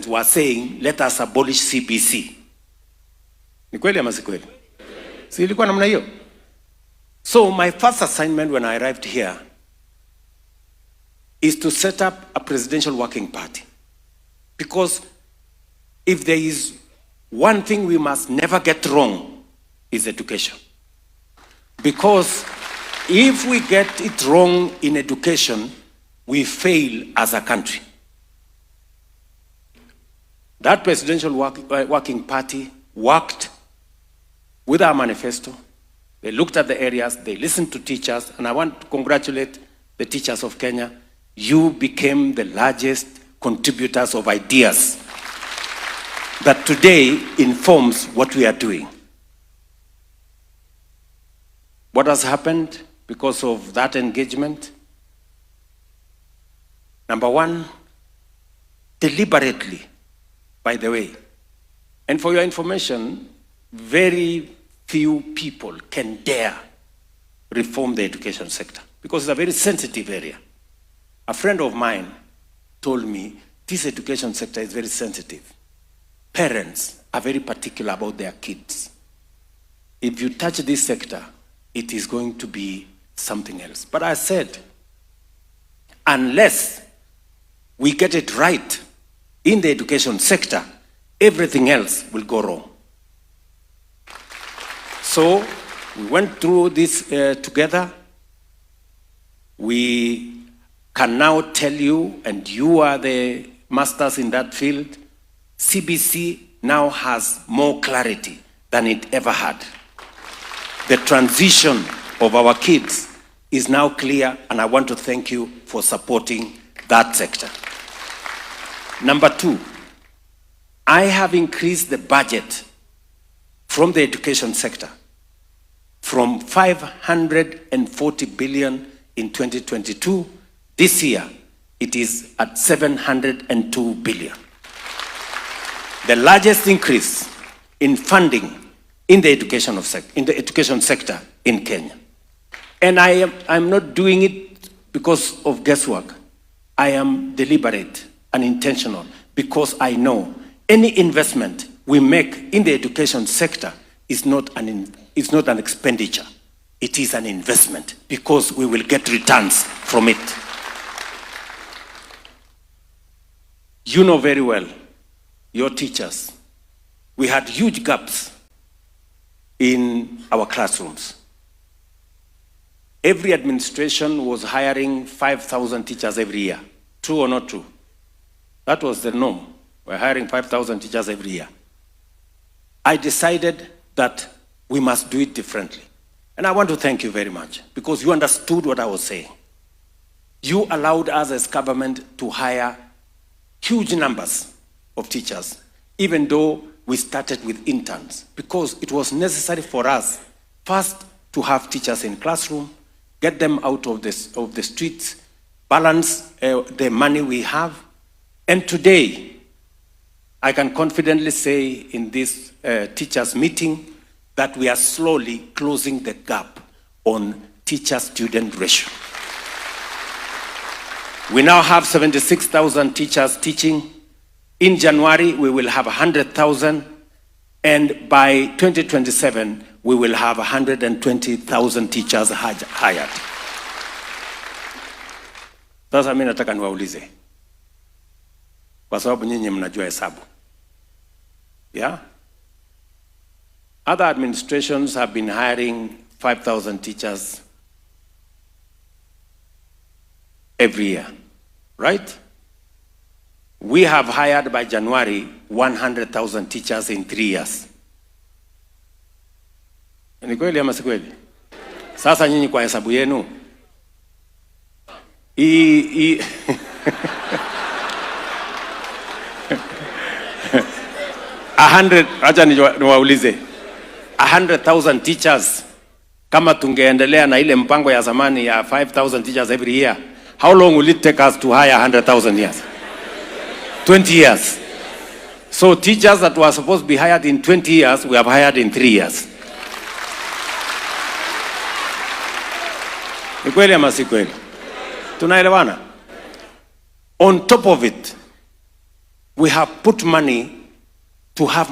were saying, let us abolish CBC. Ni kweli ama si kweli? Si ilikuwa namna hiyo? So my first assignment when I arrived here is to set up a presidential working party. Because if there is one thing we must never get wrong, is education. Because if we get it wrong in education, we fail as a country. That presidential working party worked with our manifesto. They looked at the areas, they listened to teachers, and I want to congratulate the teachers of Kenya. You became the largest contributors of ideas that today informs what we are doing. What has happened because of that engagement? Number one, deliberately, by the way, and for your information, very few people can dare reform the education sector because it's a very sensitive area. A friend of mine told me this education sector is very sensitive. Parents are very particular about their kids. If you touch this sector, it is going to be something else. But I said, unless we get it right in the education sector, everything else will go wrong. So we went through this together. We can now tell you, and you are the masters in that field, CBC now has more clarity than it ever had. The transition of our kids is now clear, and I want to thank you for supporting that sector. Number two, I have increased the budget from the education sector from 540 billion in 2022. This year, it is at 702 billion. The largest increase in funding in the education sector in Kenya. And I'm not doing it because of guesswork. I am deliberate and intentional because I know any investment we make in the education sector is not an expenditure. It is an investment because we will get returns from it. You know very well, your teachers, we had huge gaps in our classrooms. Every administration was hiring 5,000 teachers every year. True or not true? That was the norm. We're hiring 5,000 teachers every year. I decided that we must do it differently. And I want to thank you very much because you understood what I was saying. You allowed us as government to hire huge numbers of teachers, even though we started with interns, because it was necessary for us first to have teachers in classroom, get them out of the streets, balance the money we have. And today, I can confidently say in this teachers meeting that we are slowly closing the gap on teacher-student ratio. We now have 76,000 teachers teaching. In January, we will have 100,000. And by 2027, we will have 120,000 teachers hired. Sasa mimi nataka niwaulize, kwa sababu nyinyi mnajua hesabu. Yeah? Other administrations have been hiring 5,000 teachers every year, right? We have hired by January 100,000 teachers in 3 years. Ni kweli ama si kweli? Sasa nyinyi kwa hesabu yenu, acha niwaulize, 100,000 teachers, kama tungeendelea na ile mpango ya zamani ya 5,000 teachers every year, how long will it take us to hire 100,000 years? 20 years. So teachers that were supposed to be hired in 20 years, we have hired in 3 years. Ni kweli ama si kweli? Tunaelewana? On top of it, We have put money to have